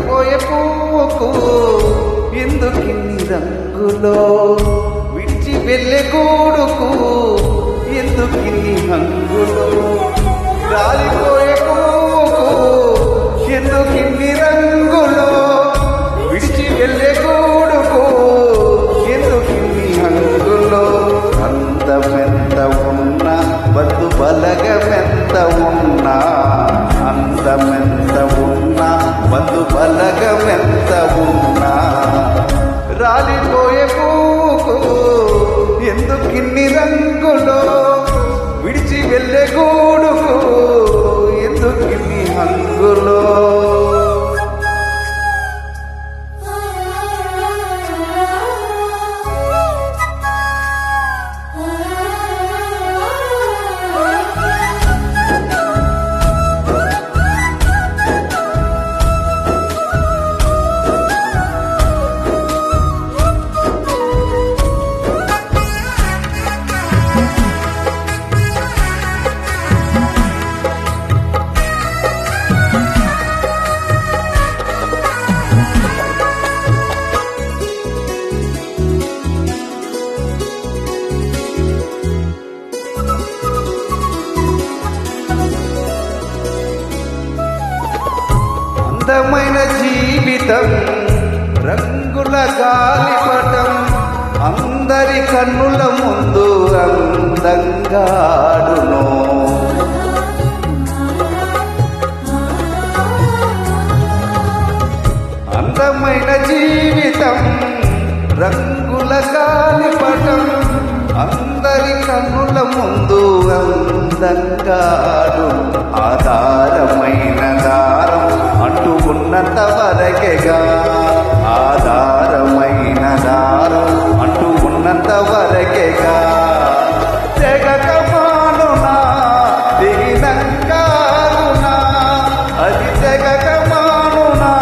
రాలిపోయే పువ్వుకు ఎందుకిన్ని రంగులో, విడిచి వెళ్ళే గూడుకు ఎందుకిన్ని హంగులో. రాలిపోయే పువ్వుకు ఎందుకిన్ని రంగులో, విడిచి వెళ్ళే గూడుకు ఎందుకిన్ని హంగులో. అందమెంత ఉన్నా బంధు బలగమెంత ఉన్నా, అందమెంత ఉన్నా బంధు బలగమెంత ఉన్నా, రాలిపోయే పువ్వుకు ఎందుకిన్ని రంగులో, విడిచి వెళ్ళే గూడుకు ఎందుకిన్ని హంగులో. అందమైన జీవితం రంగుల గాలిపటం, అందరి కన్నుల ముందు అందంగాడును. అందమైన జీవితం రంగుల గాలిపటం, అందరి కన్నుల ముందు అందంగాడు. ఆధారమైన దారం అంటుకున్నంత వరకెగా, ఆధారమైన దారం అంటుకున్నంత వరకెగా, తెగకమానునా దిగినంకారునా, అది తెగకమానునా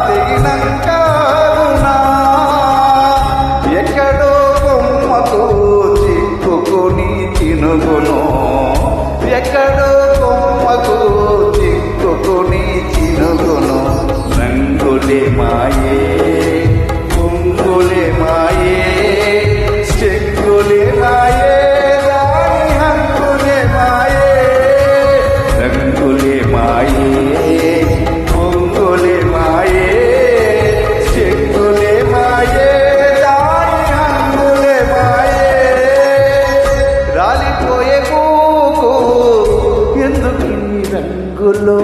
దిగినంకారునా. ఎక్కడో బొమ్మకు చిక్కుకుని చినుగును, ఎక్కడో బొమ్మకు చిక్కుకుని చినుగును. రంగులే మాయే పొంగులే మాయే, చెక్కులే మాయే రాని హంగులే మాయే. రంగులే మాయే పొంగులే మాయే, చెక్కులే మాయే రాని హంగులే మాయే. రాలిపోయే పువ్వుకు ఎందుకిన్ని రంగులో,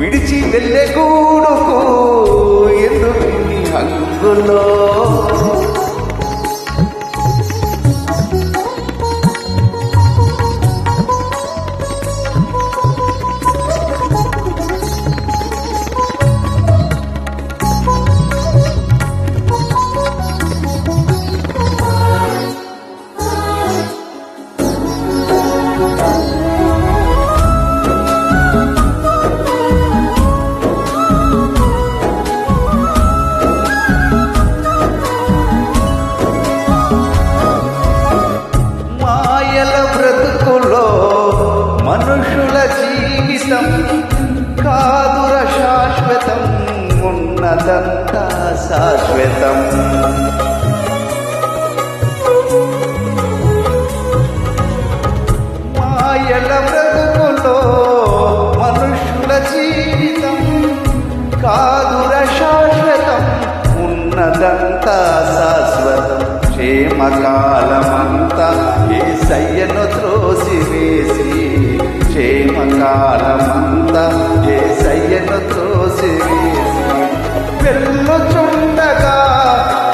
విడిచి వెళ్ళే గూడుకు ఎందుకిన్ని హంగులో. మనుషుల జీవితం కాదుర శాశ్వతం, ఉన్నదంతా శాశ్వతం. మాయల బ్రతుకులో మనుషుల జీవితం కాదుర శాశ్వతం, ఉన్నదంతా శాశ్వతం. క్షేమకాలమంతా యేసయ్యను త్రోసివేసి, క్షేమకాలమంతా యేసయ్యను త్రోసివేసి, వెళ్ళుచుండగా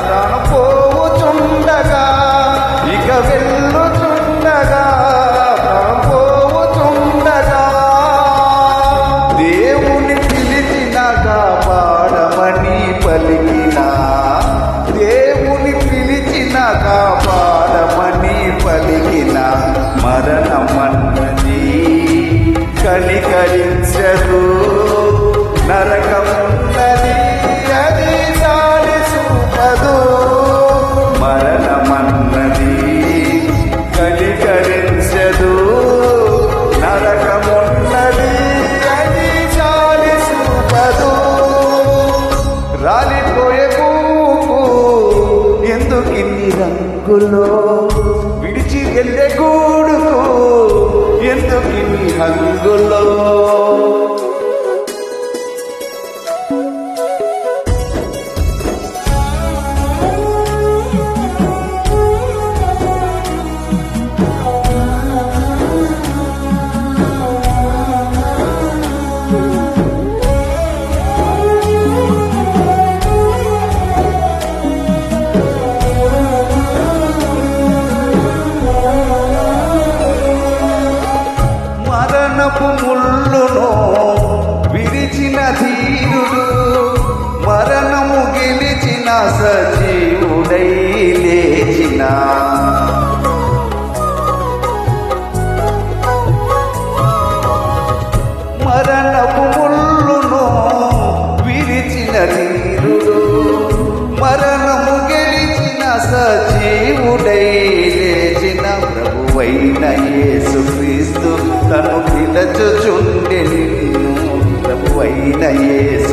ప్రాణం పోవుచుండగా, ఇక వెళ్ళుచుండగా ప్రాణం పోవుచుండగా, దేవుని పిలిచినగా పాడమని పలికినా, దేవుని పిలిచినగా పాడమని పలికిన, మరణమన్నది కనికరించదు, నరకమున్నది అది దారి చూపదు. మరణమన్నది కనికరించదు, నరకమున్నది అది దారి చూపదు. రంగులో విడిచి వెళ్ళే గూడుకు ఎందుకు నీ హంగులో మరణపు ముళ్ళును విరిచిన ధీరుడు మరణము గెలిచిన సజీవుడై లేచిన మరణపు ముళ్ళును విరిచిన ధీరుడు మరణము గెలిచిన సజీవుడై లేచిన ప్రభువైన యేసుక్రీస్తు తను పిలచుచుండె నిన్ను ప్రభువైన యేసు